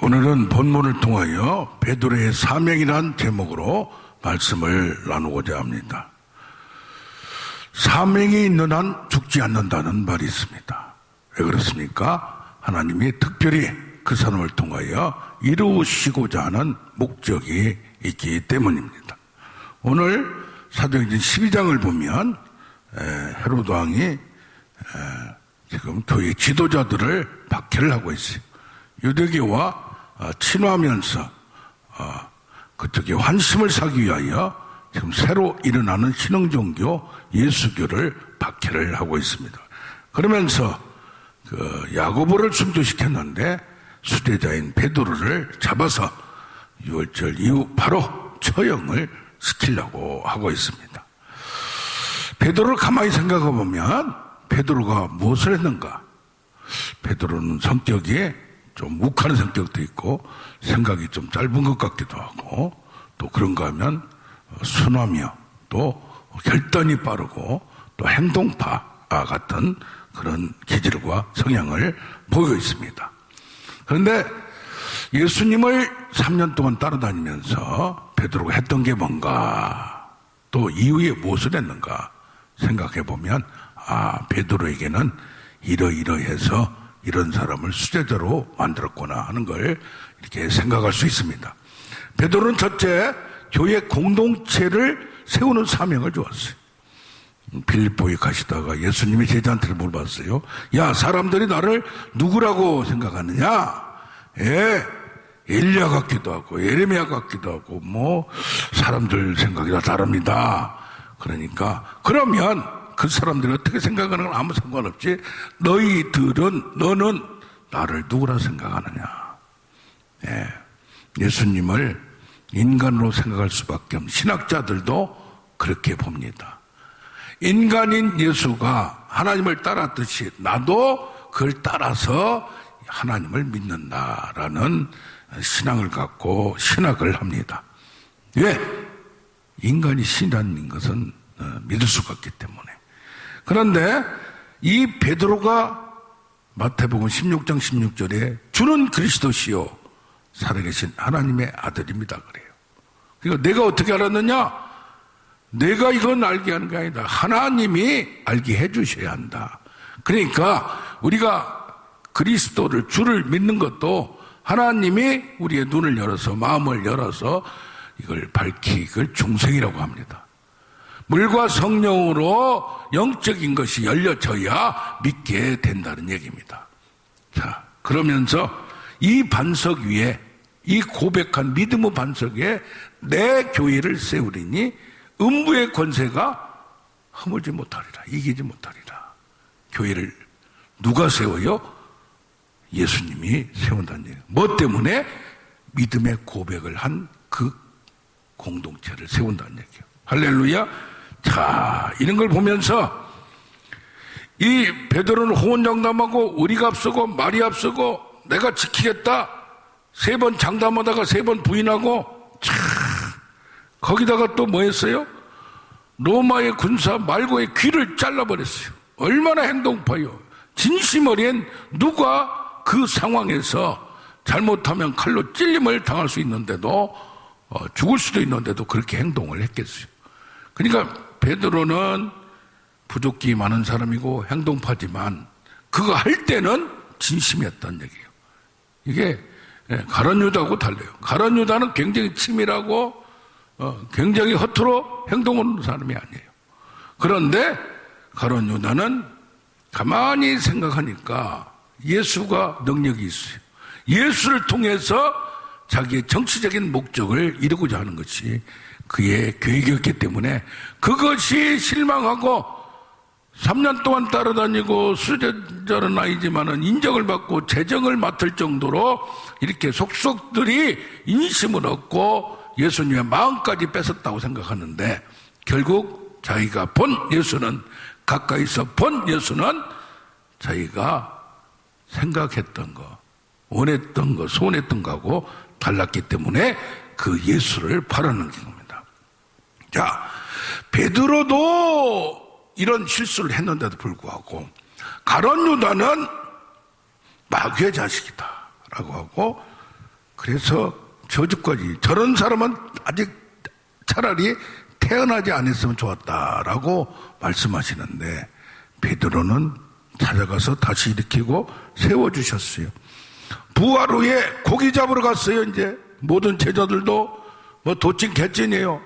오늘은 본문을 통하여 베드로의 사명이란 제목으로 말씀을 나누고자 합니다. 사명이 있는 한 죽지 않는다는 말이 있습니다. 왜 그렇습니까? 하나님이 특별히 그 사람을 통하여 이루시고자 하는 목적이 있기 때문입니다. 오늘 사도행전 12장을 보면 헤로드 왕이 지금 교회 지도자들을 박해를 하고 있어요. 유대교와 친화하면서 그쪽에 환심을 사기 위하여 지금 새로 일어나는 신흥종교 예수교를 박해를 하고 있습니다. 그러면서 그 야고보를 순교시켰는데 수제자인 베드로를 잡아서 유월절 이후 바로 처형을 시키려고 하고 있습니다. 베드로를 가만히 생각해 보면 베드로가 무엇을 했는가? 베드로는 성격이 좀 욱하는 성격도 있고 생각이 좀 짧은 것 같기도 하고 또 그런가 하면 순하며 또 결단이 빠르고 또 행동파 같은 그런 기질과 성향을 보이고 있습니다. 그런데 예수님을 3년 동안 따라다니면서 베드로가 했던 게 뭔가 또 이후에 무엇을 했는가 생각해 보면 베드로에게는 이러이러해서 이런 사람을 수제자로 만들었구나 하는 걸 이렇게 생각할 수 있습니다. 베드로는 첫째 교회 공동체를 세우는 사명을 주었어요. 빌립보에 가시다가 예수님이 제자한테 물어봤어요. 야, 사람들이 나를 누구라고 생각하느냐? 엘리야 같기도 하고 예레미야 같기도 하고 뭐 사람들 생각이 다 다릅니다. 그러니까 그러면 그 사람들이 어떻게 생각하는 건 아무 상관없지. 너는 나를 누구라 생각하느냐. 예수님을 인간으로 생각할 수밖에 없는 신학자들도 그렇게 봅니다. 인간인 예수가 하나님을 따랐듯이 나도 그걸 따라서 하나님을 믿는다라는 신앙을 갖고 신학을 합니다. 왜? 인간이 신이라는 것은 믿을 수가 없기 때문에. 그런데 이 베드로가 마태복음 16장 16절에 주는 그리스도시요 살아계신 하나님의 아들입니다 그래요. 그러니까 내가 어떻게 알았느냐? 내가 이건 알게 하는 게 아니다. 하나님이 알게 해주셔야 한다. 그러니까 우리가 그리스도를 주를 믿는 것도 하나님이 우리의 눈을 열어서 마음을 열어서 이걸 이걸 중생이라고 합니다. 물과 성령으로 영적인 것이 열려져야 믿게 된다는 얘기입니다. 자, 그러면서 이 반석 위에 이 고백한 믿음의 반석 위에 내 교회를 세우리니 음부의 권세가 허물지 못하리라, 이기지 못하리라. 교회를 누가 세워요? 예수님이 세운다는 얘기예요. 뭐 때문에? 믿음의 고백을 한 그 공동체를 세운다는 얘기예요. 할렐루야. 자, 이런 걸 보면서 이 베드로는 호언장담하고 의리가 앞서고 말이 앞서고 내가 지키겠다 3번 장담하다가 3번 부인하고 거기다가 또 뭐 했어요? 로마의 군사 말고의 귀를 잘라버렸어요. 얼마나 행동파요. 진심 어린 누가 그 상황에서 잘못하면 칼로 찔림을 당할 수 있는데도 죽을 수도 있는데도 그렇게 행동을 했겠어요. 그러니까 베드로는 부족기 많은 사람이고 행동파지만 그거 할 때는 진심이었다는 얘기예요. 이게 가룟 유다하고 달라요. 가룟 유다는 굉장히 치밀하고 굉장히 허투루 행동하는 사람이 아니에요. 그런데 가룟 유다는 가만히 생각하니까 예수가 능력이 있어요. 예수를 통해서 자기의 정치적인 목적을 이루고자 하는 것이 그의 계획이었기 때문에 그것이 실망하고 3년 동안 따라다니고 수제자는 아니지만은 인정을 받고 재정을 맡을 정도로 이렇게 속속들이 인심을 얻고 예수님의 마음까지 뺏었다고 생각하는데 결국 자기가 본 예수는 가까이서 본 예수는 자기가 생각했던 거, 원했던 거, 소원했던 거하고 달랐기 때문에 그 예수를 팔아넘긴 겁니다. 자, 베드로도 이런 실수를 했는데도 불구하고 가룟 유다는 마귀의 자식이다 라고 하고 그래서 저주까지, 저런 사람은 아직 차라리 태어나지 않았으면 좋았다라고 말씀하시는데 베드로는 찾아가서 다시 일으키고 세워주셨어요. 부활 후에 고기 잡으러 갔어요. 이제 모든 제자들도 뭐 도찐 개찐이에요.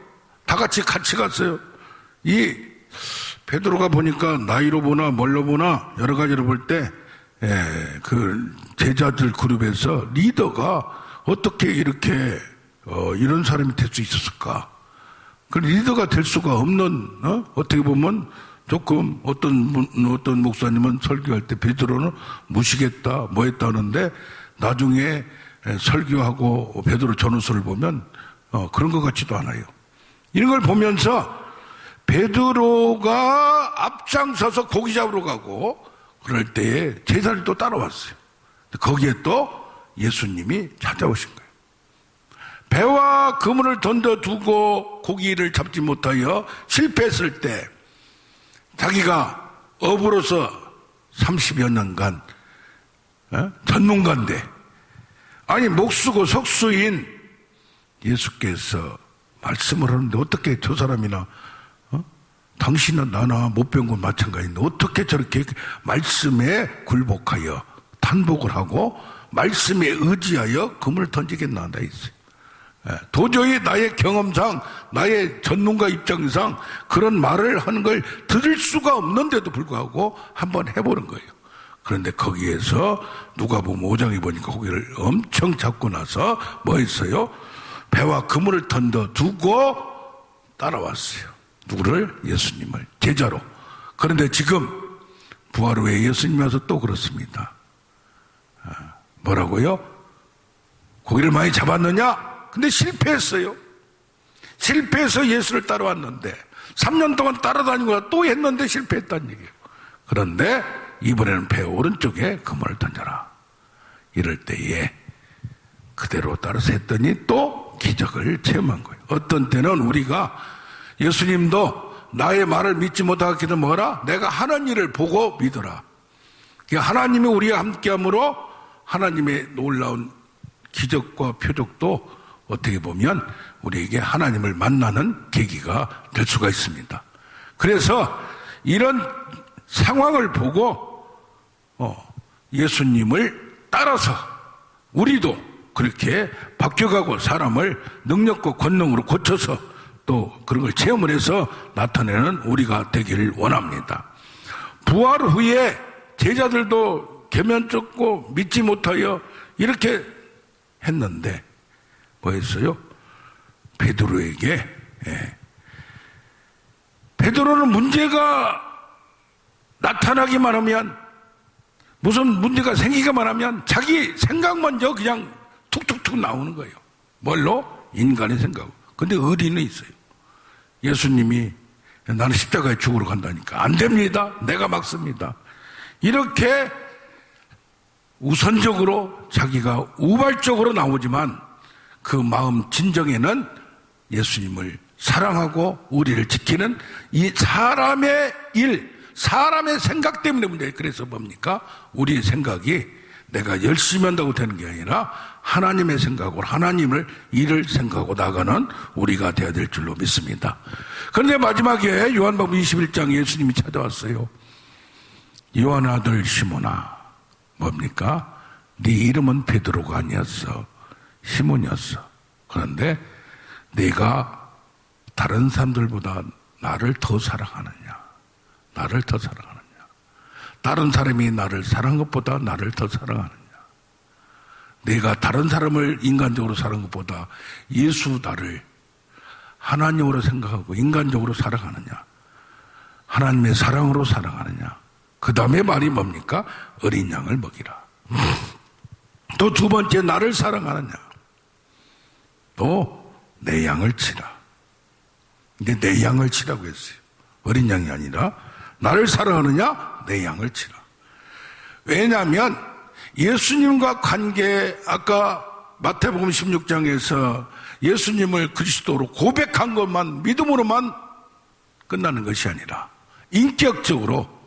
다 같이 갔어요. 이 베드로가 보니까 나이로 보나 뭘로 보나 여러 가지로 볼 때 그 제자들 그룹에서 리더가 어떻게 이렇게 이런 사람이 될 수 있었을까? 그 리더가 될 수가 없는, 어떻게 보면 조금 어떤 목사님은 설교할 때 베드로는 무시겠다 뭐 했다 하는데 나중에 설교하고 베드로 전후서를 보면 그런 것 같지도 않아요. 이런 걸 보면서 베드로가 앞장서서 고기 잡으러 가고 그럴 때에 제자들이 또 따라왔어요. 거기에 또 예수님이 찾아오신 거예요. 배와 그물을 던져두고 고기를 잡지 못하여 실패했을 때 자기가 어부로서 30여 년간 전문가인데 아니 목수고 석수인 예수께서 말씀을 하는데 어떻게 저 사람이나 당신은 나나 못 배운 건 마찬가지인데 어떻게 저렇게 말씀에 굴복하여 탄복을 하고 말씀에 의지하여 그물을 던지겠나 다 있어요. 도저히 나의 경험상 나의 전문가 입장상 그런 말을 하는 걸 들을 수가 없는데도 불구하고 한번 해보는 거예요. 그런데 거기에서 누가복음 5장에 보니까 고기를 엄청 잡고 나서 뭐 했어요? 배와 그물을 던져두고 따라왔어요. 누구를? 예수님을 제자로. 그런데 지금 부활 후에 예수님이 와서 또 그렇습니다. 뭐라고요? 고기를 많이 잡았느냐? 근데 실패했어요. 실패해서 예수를 따라왔는데 3년 동안 따라다니고 또 했는데 실패했다는 얘기예요. 그런데 이번에는 배 오른쪽에 그물을 던져라. 이럴 때에 그대로 따라서 했더니 또 기적을 체험한 거예요. 어떤 때는 우리가 예수님도 나의 말을 믿지 못하기도 뭐라? 내가 하는 일을 보고 믿어라. 하나님이 우리와 함께함으로 하나님의 놀라운 기적과 표적도 어떻게 보면 우리에게 하나님을 만나는 계기가 될 수가 있습니다. 그래서 이런 상황을 보고 예수님을 따라서 우리도 그렇게 바뀌어가고 사람을 능력과 권능으로 고쳐서 또 그런 걸 체험을 해서 나타내는 우리가 되기를 원합니다. 부활 후에 제자들도 계면 쫓고 믿지 못하여 이렇게 했는데 뭐 했어요? 베드로에게 베드로는 문제가 나타나기만 하면 무슨 문제가 생기기만 하면 자기 생각 먼저 그냥 툭툭툭 나오는 거예요. 뭘로? 인간의 생각. 근데 의리는 있어요. 예수님이 나는 십자가에 죽으러 간다니까 안 됩니다. 내가 막습니다. 이렇게 우선적으로 자기가 우발적으로 나오지만 그 마음 진정에는 예수님을 사랑하고 우리를 지키는 이 사람의 일, 사람의 생각 때문에 문제예요. 그래서 뭡니까? 우리의 생각이 내가 열심히 한다고 되는 게 아니라 하나님의 생각으로 하나님을 일을 생각하고 나가는 우리가 되어야 될 줄로 믿습니다. 그런데 마지막에 요한복음 21장 예수님이 찾아왔어요. 요한 아들 시몬아, 뭡니까? 네 이름은 베드로가 아니었어. 시몬이었어. 그런데 네가 다른 사람들보다 나를 더 사랑하느냐? 나를 더 사랑하느냐? 다른 사람이 나를 사랑한 것보다 나를 더 사랑하느냐? 내가 다른 사람을 인간적으로 사랑한 것보다 예수 나를 하나님으로 생각하고 인간적으로 사랑하느냐? 하나님의 사랑으로 사랑하느냐? 그 다음에 말이 뭡니까? 어린 양을 먹이라. 또 두 번째 나를 사랑하느냐? 또 내 양을 치라. 근데 내 양을 치라고 했어요. 어린 양이 아니라 나를 사랑하느냐? 내 양을 치라. 왜냐하면 예수님과 관계, 아까 마태복음 16장에서 예수님을 그리스도로 고백한 것만, 믿음으로만 끝나는 것이 아니라 인격적으로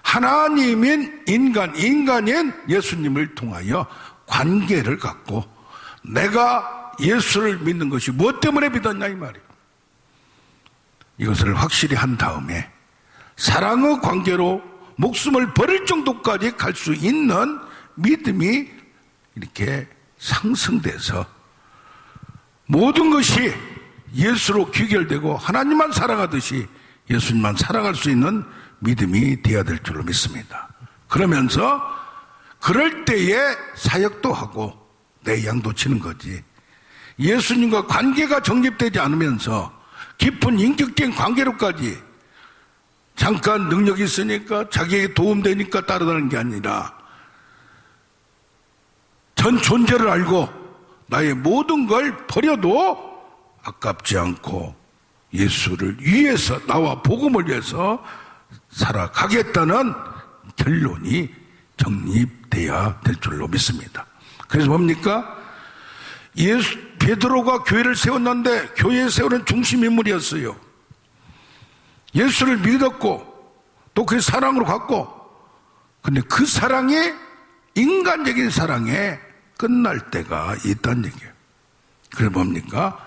하나님인 인간, 인간인 예수님을 통하여 관계를 갖고 내가 예수를 믿는 것이 무엇 때문에 믿었냐 이 말이에요. 이것을 확실히 한 다음에 사랑의 관계로 목숨을 버릴 정도까지 갈 수 있는 믿음이 이렇게 상승돼서 모든 것이 예수로 귀결되고 하나님만 사랑하듯이 예수님만 사랑할 수 있는 믿음이 되어야 될 줄로 믿습니다. 그러면서 그럴 때에 사역도 하고 내 양도 치는 거지. 예수님과 관계가 정립되지 않으면서 깊은 인격적인 관계로까지 잠깐 능력이 있으니까 자기에게 도움되니까 따라다니는 게 아니라 전 존재를 알고 나의 모든 걸 버려도 아깝지 않고 예수를 위해서 나와 복음을 위해서 살아가겠다는 결론이 정립돼야 될 줄로 믿습니다. 그래서 뭡니까? 베드로가 교회를 세웠는데 교회에 세우는 중심 인물이었어요. 예수를 믿었고 또 그 사랑으로 갔고, 근데 그 사랑이 인간적인 사랑에 끝날 때가 있다는 얘기예요. 그래 뭡니까?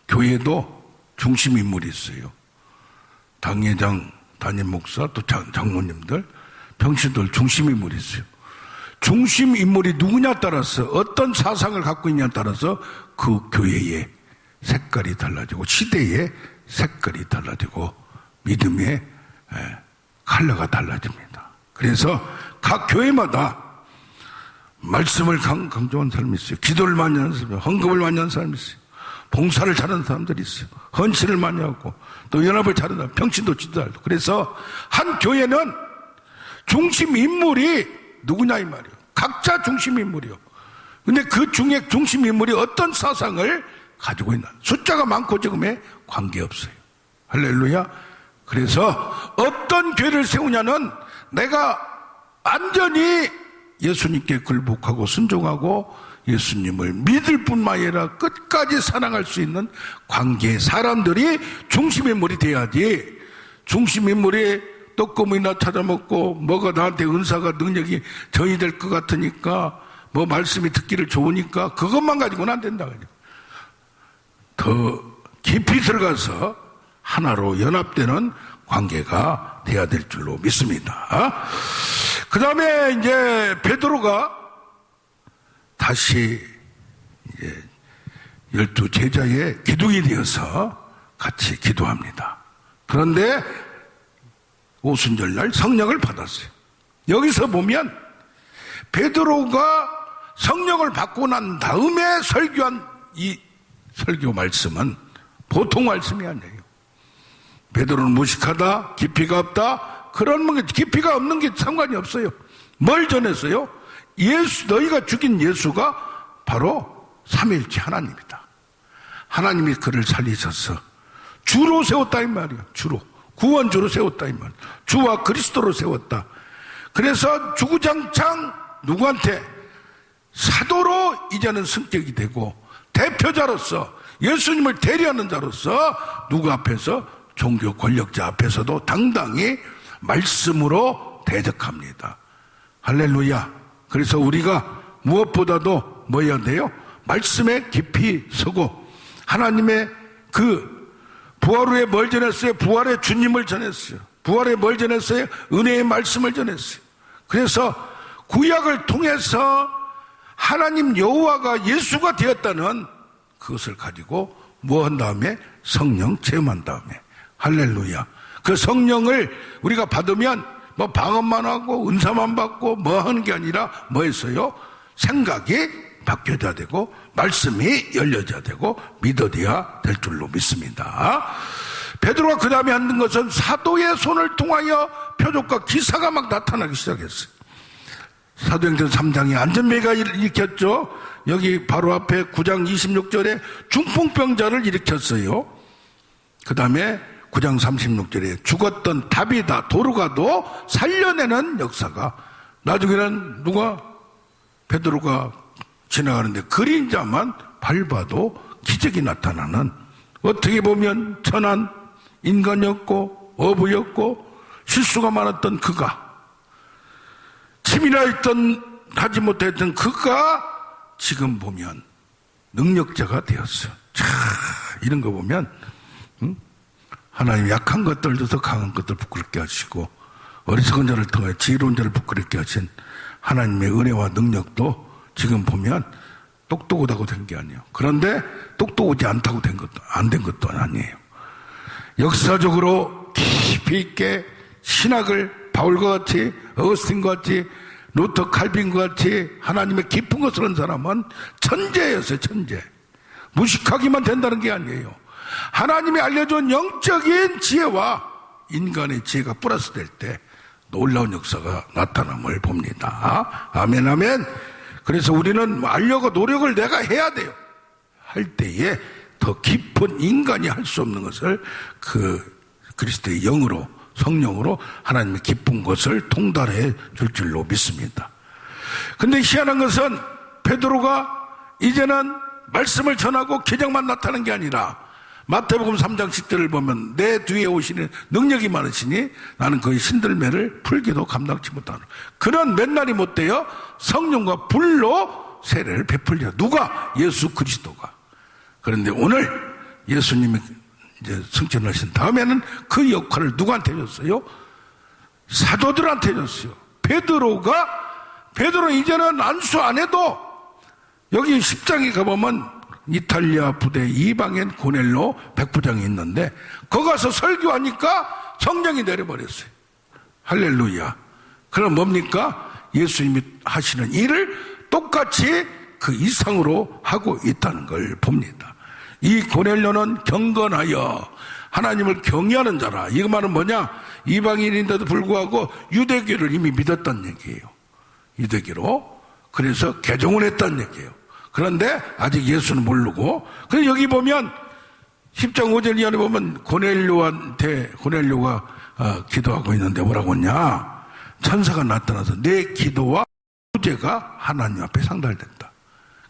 교회도 중심 인물이 있어요. 당회장, 담임 목사, 또 장로님들, 병신들 중심 인물이 있어요. 중심 인물이 누구냐에 따라서 어떤 사상을 갖고 있냐에 따라서 그 교회의 색깔이 달라지고 시대의 색깔이 달라지고 믿음의 컬러가 달라집니다. 그래서 각 교회마다 말씀을 강조한 사람이 있어요. 기도를 많이 하는 사람이 있어요. 헌금을 많이 하는 사람이 있어요. 봉사를 잘하는 사람들이 있어요. 헌신을 많이 하고 또 연합을 잘하는 사람, 평신도 지도하고. 그래서 한 교회는 중심 인물이 누구냐 이 말이에요. 각자 중심 인물이요. 근데 그 중에 중심 인물이 어떤 사상을 가지고 있나. 숫자가 많고 적음에 관계없어요. 할렐루야. 그래서 어떤 교회를 세우냐는 내가 완전히 예수님께 굴복하고 순종하고 예수님을 믿을 뿐만 아니라 끝까지 사랑할 수 있는 관계, 사람들이 중심인물이 돼야지. 중심인물이 떡고물이나 찾아먹고 뭐가 나한테 은사가 능력이 전이될 것 같으니까 뭐 말씀이 듣기를 좋으니까 그것만 가지고는 안 된다. 더 깊이 들어가서 하나로 연합되는 관계가 돼야 될 줄로 믿습니다. 그 다음에 이제 베드로가 다시 이제 12 제자의 기둥이 되어서 같이 기도합니다. 그런데 오순절날 성령을 받았어요. 여기서 보면 베드로가 성령을 받고 난 다음에 설교한 이 설교 말씀은 보통 말씀이 아니에요. 베드로는 무식하다, 깊이가 없다, 그런 깊이가 없는 게 상관이 없어요. 뭘 전했어요? 너희가 죽인 예수가 바로 삼위일체 하나님이다. 하나님이 그를 살리셔서 주로 세웠다 이 말이에요. 주로. 구원주로 세웠다 이 말이에요. 주와 그리스도로 세웠다. 그래서 주구장창 누구한테? 사도로 이제는 승격이 되고 대표자로서 예수님을 대리하는 자로서 누구 앞에서? 종교 권력자 앞에서도 당당히 말씀으로 대적합니다. 할렐루야. 그래서 우리가 무엇보다도 뭐 해야 돼요? 말씀에 깊이 서고 하나님의 그 부활 후에 뭘 전했어요? 부활의 주님을 전했어요. 부활에 뭘 전했어요? 은혜의 말씀을 전했어요. 그래서 구약을 통해서 하나님 여호와가 예수가 되었다는 그것을 가지고 뭐 한 다음에? 성령 체험한 다음에. 할렐루야. 그 성령을 우리가 받으면 뭐 방언만 하고 은사만 받고 뭐 하는 게 아니라 뭐 했어요? 생각이 바뀌어야 되고 말씀이 열려져야 되고 믿어져야 될 줄로 믿습니다. 베드로가 그 다음에 하는 것은 사도의 손을 통하여 표적과 기사가 막 나타나기 시작했어요. 사도행전 3장에 안전매가 일으켰죠. 여기 바로 앞에 9장 26절에 중풍병자를 일으켰어요. 그 다음에 9장 36절에 죽었던 다비다 도르가도 살려내는 역사가, 나중에는 베드로가 지나가는데 그림자만 밟아도 기적이 나타나는, 어떻게 보면 천한 인간이었고 어부였고 실수가 많았던 그가, 치밀하였던 하지 못했던 그가 지금 보면 능력자가 되었어요. 이런 거 보면 하나님 약한 것들도 더 강한 것들 부끄럽게 하시고 어리석은 자를 통해 지혜로운 자를 부끄럽게 하신 하나님의 은혜와 능력도 지금 보면 똑똑하다고 된 게 아니에요. 그런데 똑똑하지 않다고 안 된 것도 아니에요. 역사적으로 깊이 있게 신학을 바울과 같이 어거스틴과 같이 루터 칼빈과 같이 하나님의 깊은 것을 한 사람은 천재였어요. 천재. 무식하기만 된다는 게 아니에요. 하나님이 알려준 영적인 지혜와 인간의 지혜가 플러스 될 때 놀라운 역사가 나타남을 봅니다. 아멘 아멘. 그래서 우리는 알려고 노력을 내가 해야 돼요. 할 때에 더 깊은 인간이 할 수 없는 것을 그리스도의 영으로 성령으로 하나님의 깊은 것을 통달해 줄 줄로 믿습니다. 근데 희한한 것은 베드로가 이제는 말씀을 전하고 기적만 나타나는 게 아니라 마태복음 3장 10절을 보면 내 뒤에 오시는 능력이 많으시니 나는 그의 신들매를 풀기도 감당치 못하는 그런 맨날이 못되어 성령과 불로 세례를 베풀려. 누가? 예수 그리스도가. 그런데 오늘 예수님이 이제 승천하신 다음에는 그 역할을 누구한테 줬어요? 사도들한테 줬어요. 베드로 이제는 안수 안 해도 여기 10장에 가보면 이탈리아 부대 이방인 고넬로 백부장이 있는데 거기 가서 설교하니까 성령이 내려버렸어요. 할렐루야. 그럼 뭡니까? 예수님이 하시는 일을 똑같이 그 이상으로 하고 있다는 걸 봅니다. 이 고넬료는 경건하여 하나님을 경외하는 자라. 이 말은 뭐냐? 이방인인데도 불구하고 유대교를 이미 믿었다는 얘기예요. 유대교로. 그래서 개종을 했다는 얘기예요. 그런데 아직 예수는 모르고. 그래서 여기 보면 10장 5절 이하에 보면 고넬료가 기도하고 있는데 뭐라고 했냐? 천사가 나타나서 내 기도와 구제가 하나님 앞에 상달된다.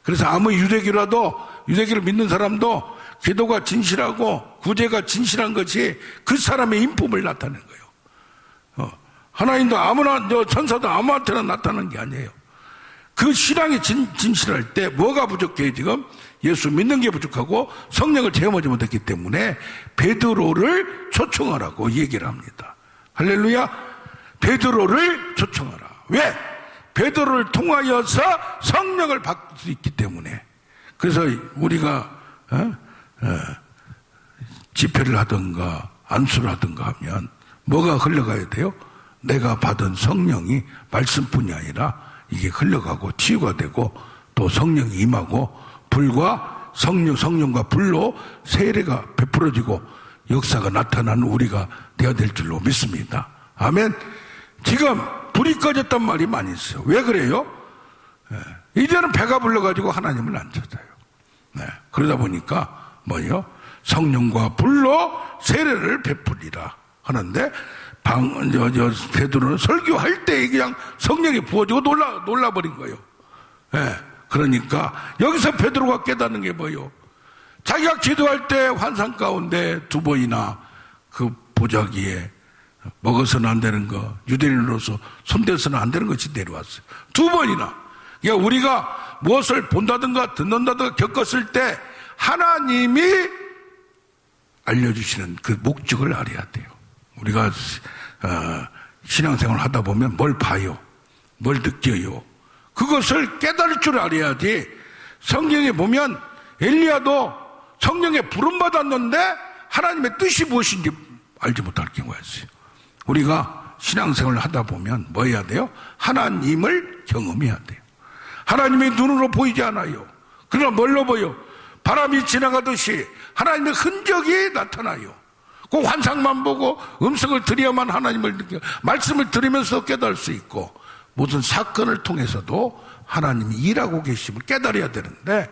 그래서 아무 유대교를 믿는 사람도 기도가 진실하고 구제가 진실한 것이 그 사람의 인품을 나타내는 거예요. 하나님도 아무나, 천사도 아무한테나 나타나는 게 아니에요. 그 신앙이 진실할 때 뭐가 부족해요? 지금 예수 믿는 게 부족하고 성령을 체험하지 못했기 때문에 베드로를 초청하라고 얘기를 합니다. 할렐루야. 베드로를 초청하라. 왜? 베드로를 통하여서 성령을 받을 수 있기 때문에. 그래서 우리가 집회를 하든가 안수를 하든가 하면 뭐가 흘러가야 돼요? 내가 받은 성령이 말씀뿐이 아니라 이게 흘러가고 치유가 되고 또 성령이 임하고 불과 성령과 불로 세례가 베풀어지고 역사가 나타나는 우리가 되어야 될 줄로 믿습니다. 아멘. 지금 불이 꺼졌단 말이 많이 있어요. 왜 그래요? 이제는 배가 불러가지고 하나님을 안 찾아요. 그러다 보니까 뭐예요? 성령과 불로 세례를 베풀리라 하는데 베드로는 설교할 때 그냥 성령이 부어지고 놀라버린 거예요. 그러니까 여기서 베드로가 깨닫는 게 뭐예요? 자기가 기도할 때 환상 가운데 2번이나 그 보자기에 먹어서는 안 되는 거, 유대인으로서 손대서는 안 되는 것이 내려왔어요. 2번이나. 그러니까 우리가 무엇을 본다든가 듣는다든가 겪었을 때 하나님이 알려주시는 그 목적을 알아야 돼요. 우리가 신앙생활을 하다 보면 뭘 봐요? 뭘 느껴요? 그것을 깨달을 줄 알아야지. 성경에 보면 엘리야도 성령에 부름받았는데 하나님의 뜻이 무엇인지 알지 못할 경우가 있어요. 우리가 신앙생활을 하다 보면 뭐 해야 돼요? 하나님을 경험해야 돼요. 하나님의 눈으로 보이지 않아요. 그러나 뭘로 보여? 바람이 지나가듯이 하나님의 흔적이 나타나요. 그 환상만 보고 음성을 들어야만 하나님을 느껴, 말씀을 들으면서 깨달을 수 있고, 무슨 사건을 통해서도 하나님이 일하고 계심을 깨달아야 되는데,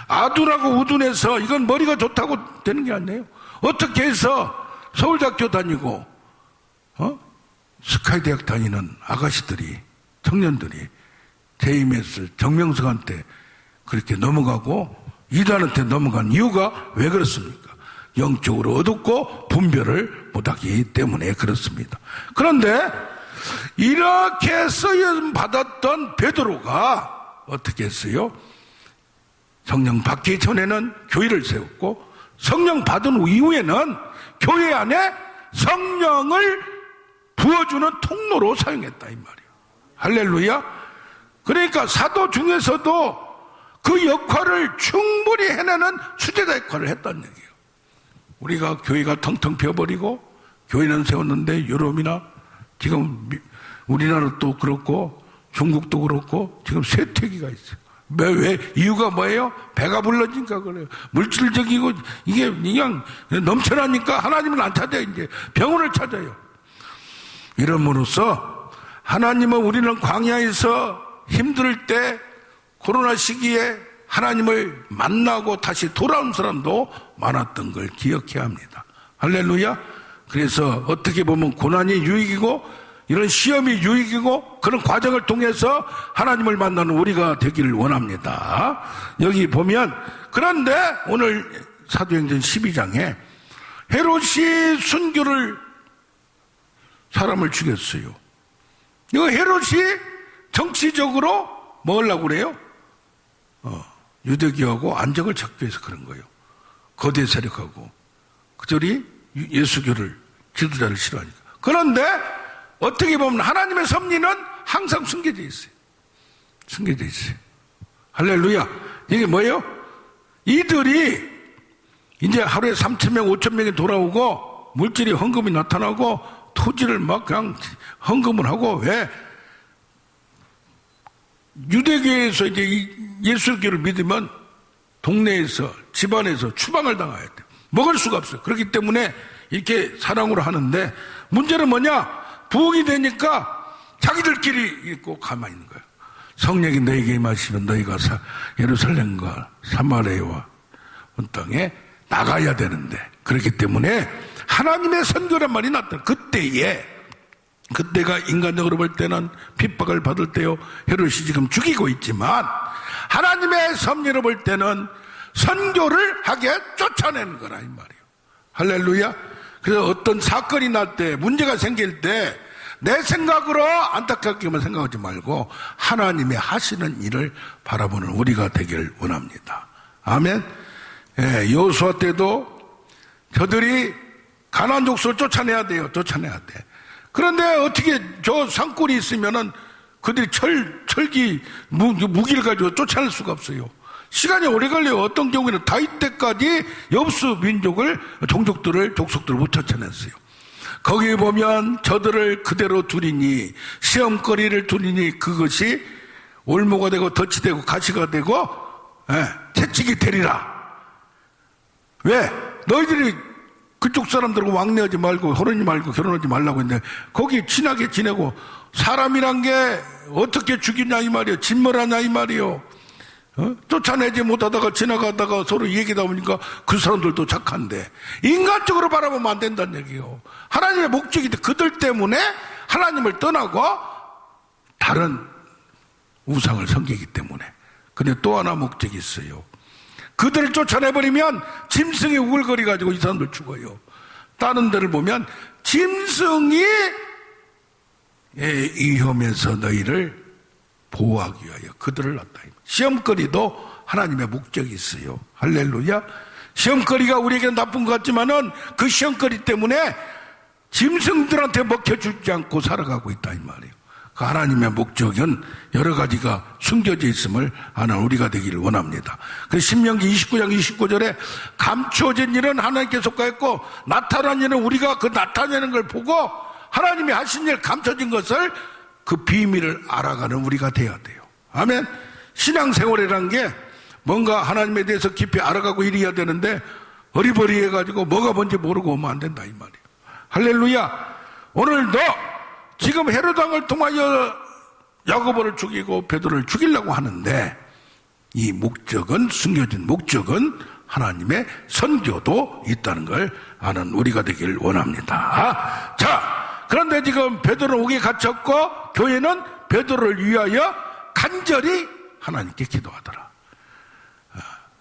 아둔하고 우둔해서 이건 머리가 좋다고 되는 게 아니에요. 어떻게 해서 서울대학교 다니고 스카이대학 다니는 아가씨들이, 청년들이 JMS 정명석한테 그렇게 넘어가고 이단한테 넘어간 이유가 왜 그렇습니까? 영적으로 어둡고 분별을 못하기 때문에 그렇습니다. 그런데 이렇게 쓰임 받았던 베드로가 어떻게 했어요? 성령 받기 전에는 교회를 세웠고 성령 받은 이후에는 교회 안에 성령을 부어주는 통로로 사용했다 이 말이에요. 할렐루야. 그러니까 사도 중에서도 그 역할을 충분히 해내는 수제자 역할을 했다는 얘기예요. 우리가 교회가 텅텅 비어버리고 교회는 세웠는데 유럽이나 지금 우리나라도 그렇고 중국도 그렇고 지금 쇠퇴기가 있어요. 왜 이유가 뭐예요? 배가 불러지니까 그래요. 물질적이고 이게 그냥 넘쳐나니까 하나님을 안 찾아요. 이제 병원을 찾아요. 이름으로써 하나님은 우리는 광야에서 힘들 때 코로나 시기에 하나님을 만나고 다시 돌아온 사람도 많았던 걸 기억해야 합니다. 할렐루야. 그래서 어떻게 보면 고난이 유익이고 이런 시험이 유익이고 그런 과정을 통해서 하나님을 만나는 우리가 되기를 원합니다. 여기 보면 그런데 오늘 사도행전 12장에 헤롯이 순교를 사람을 죽였어요. 이거 헤롯이 정치적으로 뭐 하려고 그래요? 유대교하고 안정을 찾기 위해서 그런 거예요. 거대 세력하고 그들이 예수교를 지도자를 싫어하니까. 그런데 어떻게 보면 하나님의 섭리는 항상 숨겨져 있어요. 숨겨져 있어요. 할렐루야. 이게 뭐예요? 이들이 이제 하루에 3,000명, 5,000명이 돌아오고 물질이 헌금이 나타나고 토지를 막 그냥 헌금을 하고 왜? 유대교에서 이제 예수교를 믿으면 동네에서 집안에서 추방을 당해야 돼요. 먹을 수가 없어요. 그렇기 때문에 이렇게 사랑으로 하는데 문제는 뭐냐? 부흥이 되니까 자기들끼리 있고 가만히 있는 거예요. 성령이 너에게 임하시면 너희가 예루살렘과 사마리아와 온 땅에 나가야 되는데 그렇기 때문에 하나님의 선교란 말이 났다. 그때가 인간적으로 볼 때는 핍박을 받을 때요. 헤롯이 지금 죽이고 있지만 하나님의 섭리로 볼 때는 선교를 하게 쫓아내는 거라 이 말이에요. 할렐루야. 그래서 어떤 사건이 날 때 문제가 생길 때 내 생각으로 안타깝게만 생각하지 말고 하나님의 하시는 일을 바라보는 우리가 되기를 원합니다. 아멘. 예, 여호수아 때도 저들이 가나안 족속을 쫓아내야 돼요. 쫓아내야 돼. 그런데 어떻게 저 산골이 있으면은 그들이 철기 무기를 가지고 쫓아낼 수가 없어요. 시간이 오래 걸려요. 어떤 경우에는 다윗 때까지 여부수 민족을 족속들을 못 쫓아냈어요. 거기에 보면 저들을 그대로 두리니 시험거리를 두리니 그것이 올무가 되고 덫이 되고 가시가 되고 채찍이 되리라. 왜? 너희들이 그쪽 사람들하고 왕래하지 말고 결혼하지 말고 결혼하지 말라고 했는데 거기 친하게 지내고 사람이란 게 어떻게 죽이냐 이 말이에요. 진멸하냐 이 말이에요. 쫓아내지 못하다가 지나가다가 서로 얘기다 보니까 그 사람들도 착한데 인간적으로 바라보면 안 된다는 얘기예요. 하나님의 목적이 그들 때문에 하나님을 떠나고 다른 우상을 섬기기 때문에. 근데 또 하나 목적이 있어요. 그들을 쫓아내버리면 짐승이 우글거리가지고 이 사람들 죽어요. 다른 데를 보면 짐승이 위험해서 너희를 보호하기 위하여 그들을 낳다. 시험거리도 하나님의 목적이 있어요. 할렐루야. 시험거리가 우리에게 나쁜 것 같지만은 그 시험거리 때문에 짐승들한테 먹혀주지 않고 살아가고 있다 이 말이에요. 그 하나님의 목적은 여러 가지가 숨겨져 있음을 아는 우리가 되기를 원합니다. 그래서 신명기 29장 29절에 감추어진 일은 하나님께 속하였고 나타난 일은 우리가 그 나타내는 걸 보고 하나님이 하신 일 감춰진 것을 그 비밀을 알아가는 우리가 돼야 돼요. 아멘. 신앙생활이라는 게 뭔가 하나님에 대해서 깊이 알아가고 이래야 되는데 어리버리해가지고 뭐가 뭔지 모르고 오면 안 된다 이 말이에요. 할렐루야. 오늘도 지금 헤롯왕을 통하여 야고보를 죽이고 베드로를 죽이려고 하는데 이 목적은 숨겨진 목적은 하나님의 선교도 있다는 걸 아는 우리가 되기를 원합니다. 자, 그런데 지금 베드로는 옥에 갇혔고 교회는 베드로를 위하여 간절히 하나님께 기도하더라.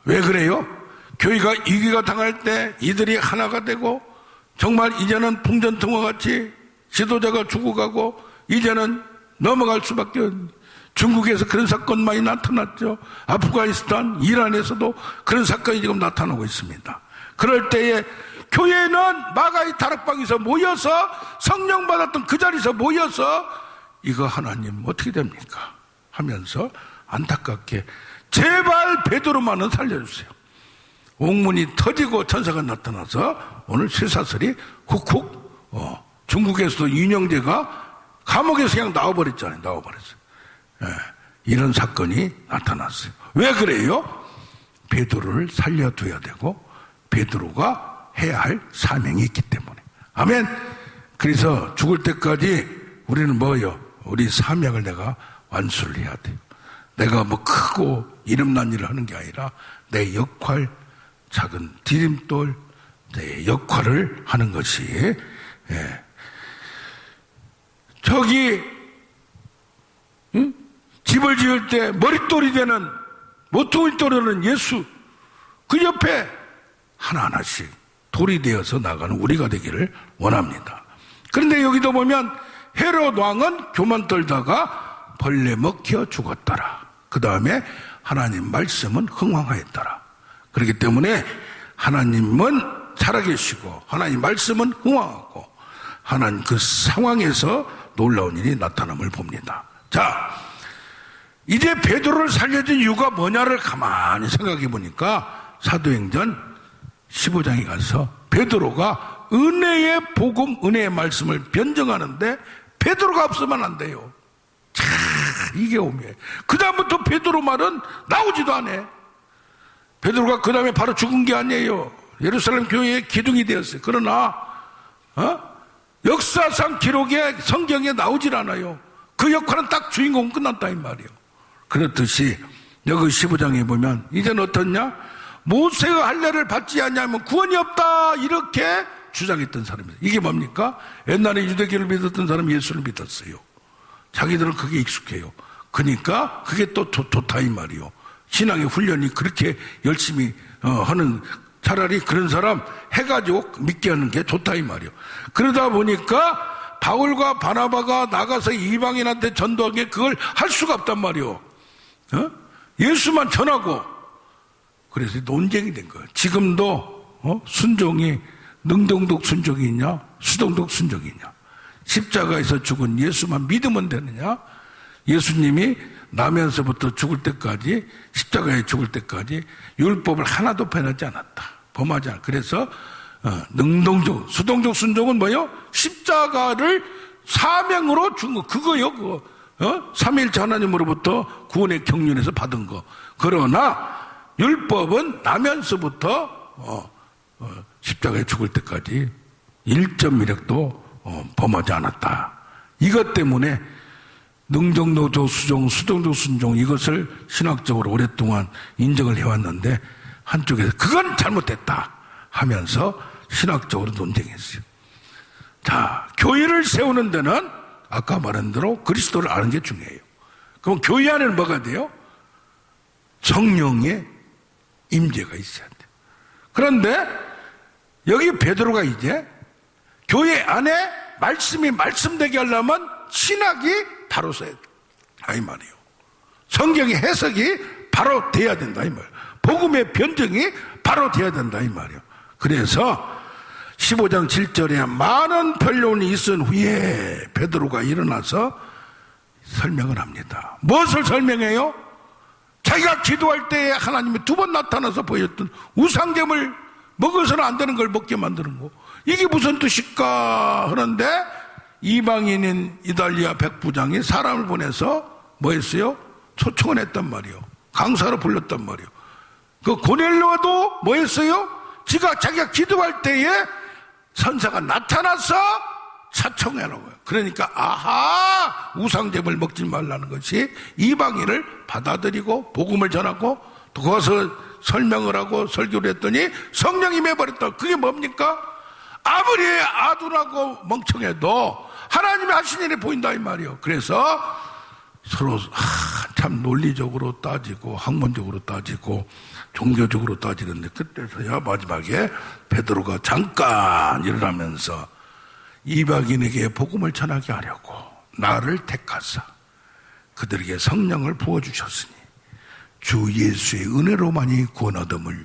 왜 그래요? 교회가 위기가 당할 때 이들이 하나가 되고 정말 이제는 풍전등화 같이 지도자가 죽어가고 이제는 넘어갈 수밖에 중국에서 그런 사건 많이 나타났죠. 아프가니스탄, 이란에서도 그런 사건이 지금 나타나고 있습니다. 그럴 때에 교회는 마가의 다락방에서 모여서 성령 받았던 그 자리에서 모여서 이거 하나님 어떻게 됩니까? 하면서 안타깝게 제발 베드로만은 살려주세요. 옥문이 터지고 천사가 나타나서 오늘 쇠사슬이 훅훅 중국에서도 윤영재가 감옥에서 그냥 나와버렸잖아요. 나와버렸어요. 이런 사건이 나타났어요. 왜 그래요? 베드로를 살려둬야 되고 베드로가 해야 할 사명이 있기 때문에. 아멘. 그래서 죽을 때까지 우리는 뭐예요? 우리 사명을 내가 완수를 해야 돼요. 내가 뭐 크고 이름난 일을 하는 게 아니라 내 역할, 작은 디딤돌, 내 역할을 하는 것이 저기 집을 지을 때 머릿돌이 되는 모퉁이돌이 되는 예수, 그 옆에 하나하나씩 돌이 되어서 나가는 우리가 되기를 원합니다. 그런데 여기도 보면 헤롯 왕은 교만 떨다가 벌레 먹혀 죽었더라. 그 다음에 하나님 말씀은 흥왕하였더라. 그렇기 때문에 하나님은 살아계시고 하나님 말씀은 흥왕하고 하나님 그 상황에서 놀라운 일이 나타남을 봅니다. 자, 이제 베드로를 살려준 이유가 뭐냐를 가만히 생각해 보니까 사도행전 15장에 가서 베드로가 은혜의 복음, 은혜의 말씀을 변증하는데 베드로가 없으면 안 돼요. 참, 이게 오묘해. 그 다음부터 베드로 말은 나오지도 않아. 베드로가 그 다음에 바로 죽은 게 아니에요. 예루살렘 교회의 기둥이 되었어요. 그러나 역사상 기록에 성경에 나오질 않아요. 그 역할은 딱 주인공 끝났다 이 말이에요. 그렇듯이 여기 15장에 보면 이제는 어떻냐? 모세가 할례를 받지 않냐면 구원이 없다 이렇게 주장했던 사람입니다. 이게 뭡니까? 옛날에 유대교를 믿었던 사람이 예수를 믿었어요. 자기들은 그게 익숙해요. 그러니까 그게 또 좋다 이 말이요. 신앙의 훈련이 그렇게 열심히 하는, 차라리 그런 사람 해가지고 믿게 하는 게 좋다 이 말이요. 그러다 보니까 바울과 바나바가 나가서 이방인한테 전도하게 그걸 할 수가 없단 말이요. 예수만 전하고. 그래서 논쟁이 된 거예요. 지금도 순종이 능동적 순종이 있냐 수동적 순종이 있냐, 십자가에서 죽은 예수만 믿으면 되느냐, 예수님이 나면서부터 죽을 때까지, 십자가에 죽을 때까지 율법을 하나도 변하지 않았다, 범하지 않았다. 그래서 능동적, 수동적 순종은 뭐예요? 십자가를 사명으로 준 거, 그거요. 그거 삼위일체 하나님으로부터 구원의 경륜에서 받은 거. 그러나 율법은 나면서부터 십자가에 죽을 때까지 1.1획도 범하지 않았다. 이것 때문에 능동적 수종, 수동적 순종, 이것을 신학적으로 오랫동안 인정을 해왔는데 한쪽에서 그건 잘못됐다 하면서 신학적으로 논쟁했어요. 자, 교회를 세우는 데는 아까 말한 대로 그리스도를 아는 게 중요해요. 그럼 교회 안에는 뭐가 돼요? 성령의 임재가 있어야 돼요. 그런데 여기 베드로가 이제 교회 안에 말씀이 말씀되게 하려면 신학이 바로 써야 돼. 이 말이에요. 성경의 해석이 바로 돼야 된다 이 말이에요. 복음의 변증이 바로 돼야 된다 이 말이에요. 그래서 15장 7절에 많은 변론이 있은 후에 베드로가 일어나서 설명을 합니다. 무엇을 설명해요? 자기가 기도할 때에 하나님이 2번 나타나서 보였던 우상잼을 먹어서는 안 되는 걸 먹게 만드는 거, 이게 무슨 뜻일까 하는데 이방인인 이달리아 백부장이 사람을 보내서 뭐 했어요? 초청을 했단 말이에요. 강사로 불렀단 말이에요. 그 고넬료도 뭐 했어요? 자기가 기도할 때에 선사가 나타나서 차청해놓은 거예요. 그러니까 아하, 우상잼을 먹지 말라는 것이 이방인을 받아들이고 복음을 전하고 또 거기서 설명을 하고 설교를 했더니 성령이 임해버렸다. 그게 뭡니까? 아무리 아둔하고 멍청해도 하나님이 하신 일이 보인다 이 말이에요. 그래서 서로 참 논리적으로 따지고 학문적으로 따지고 종교적으로 따지는데, 그때서야 마지막에 베드로가 잠깐 일어나면서 이방인에게 복음을 전하게 하려고 나를 택하사 그들에게 성령을 부어주셨으니 주 예수의 은혜로만이 구원 얻음을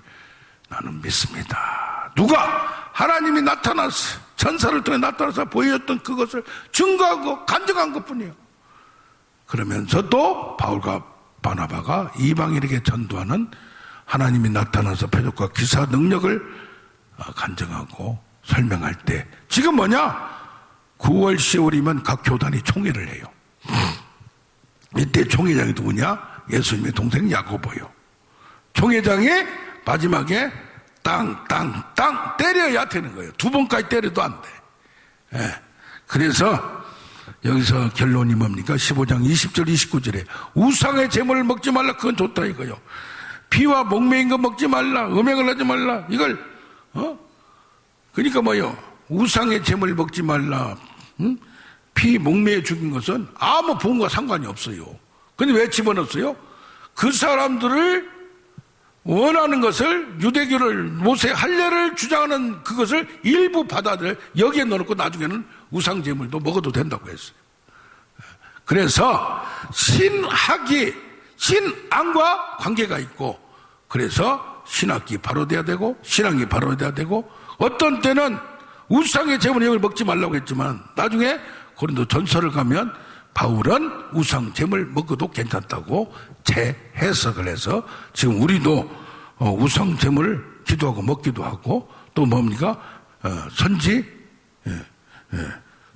나는 믿습니다. 누가? 하나님이 나타나서 천사를 통해 나타나서 보여줬던 그것을 증거하고 간증한 것뿐이에요. 그러면서 또 바울과 바나바가 이방인에게 전도하는 하나님이 나타나서 표적과 기사 능력을 간증하고 설명할 때 지금 뭐냐? 9월 10월이면 각 교단이 총회를 해요. 이때 총회장이 누구냐? 예수님의 동생 야고보요. 총회장이 마지막에 땅 때려야 되는 거예요. 2번까지 때려도 안 돼. 예. 그래서 여기서 결론이 뭡니까? 15장 20절 29절에 우상의 제물을 먹지 말라. 그건 좋다 이거요. 피와 목매인 거 먹지 말라. 음행을 하지 말라. 이걸 그러니까 뭐요? 우상의 제물을 먹지 말라. 피 목매에 죽인 것은 아무 부분과 상관이 없어요. 근데 왜 집어넣었어요? 그 사람들을 원하는 것을 유대교를 모세 할례를 주장하는 그것을 일부 받아들 여기에 넣어놓고 나중에는 우상 제물도 먹어도 된다고 했어요. 그래서 신앙과 관계가 있고 그래서 신학이 바로 돼야 되고 신앙이 바로 돼야 되고 어떤 때는 우상의 제물을 먹지 말라고 했지만 나중에 고린도 전서를 가면 바울은 우상 제물 먹어도 괜찮다고 재해석을 해서 지금 우리도 우상 제물을 기도하고 먹기도 하고 또 뭡니까? 선지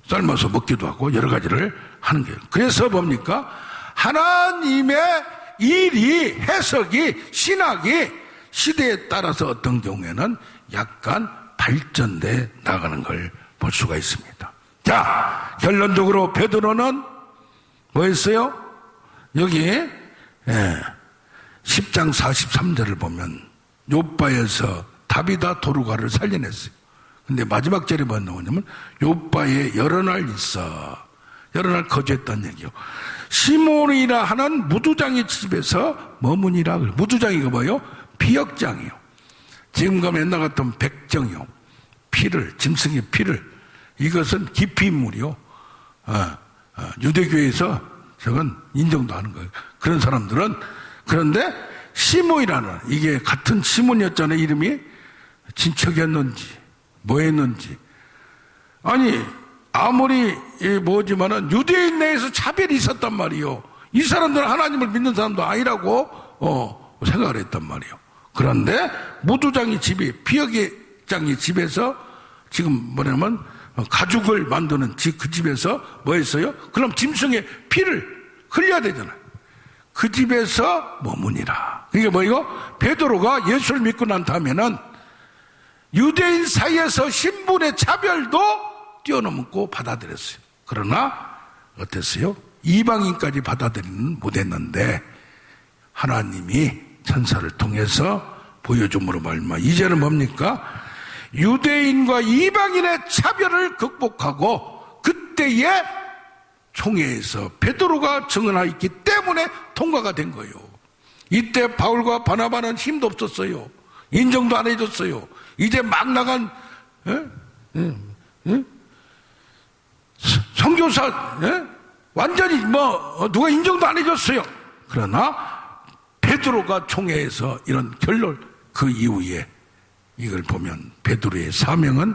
삶아서 먹기도 하고 여러 가지를 하는 거예요. 그래서 뭡니까? 하나님의 일이 해석이 신학이 시대에 따라서 어떤 경우에는 약간 발전돼 나가는 걸 볼 수가 있습니다. 자, 결론적으로 베드로는 뭐 했어요? 여기 10장 43절을 보면 욥바에서 다비다 도루가를 살려냈어요. 근데 마지막 절에 뭐 나오냐면 욥바에 여러 날 있어. 여러 날 거주했다는 얘기요. 시몬이라 하는 무두장의 집에서 머무니라. 무두장이 뭐예요? 피역장이요. 지금 가면 옛날 같은 백정이요. 피를, 짐승의 피를. 이것은 기피인물이요. 유대교에서 저건 인정도 하는 거예요. 그런 사람들은. 그런데 시몬이라는, 이게 같은 시몬이었잖아요. 이름이. 친척이었는지 뭐였는지. 아니 아무리 뭐지만은 유대인 내에서 차별이 있었단 말이요. 이 사람들은 하나님을 믿는 사람도 아니라고 생각을 했단 말이요. 그런데 무두장이 집이 피역장이 집에서 지금 뭐냐면 가죽을 만드는 그 집에서 뭐 했어요? 그럼 짐승의 피를 흘려야 되잖아요. 그 집에서 머무니라. 이게 뭐예요? 베드로가 예수를 믿고 난 다음에는 유대인 사이에서 신분의 차별도 뛰어넘고 받아들였어요. 그러나 어땠어요? 이방인까지 받아들이는 못했는데 하나님이 천사를 통해서 보여줌으로 말미암아 이제는 뭡니까? 유대인과 이방인의 차별을 극복하고 그때의 총회에서 베드로가 증언하였기 때문에 통과가 된 거예요. 이때 바울과 바나바는 힘도 없었어요. 인정도 안 해줬어요. 이제 막 나간 선교사 완전히 누가 인정도 안 해줬어요. 그러나 베드로가 총회에서 이런 결론, 그 이후에 이걸 보면 베드로의 사명은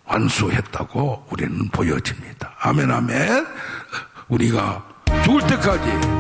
완수했다고 우리는 보여집니다. 아멘 아멘. 우리가 죽을 때까지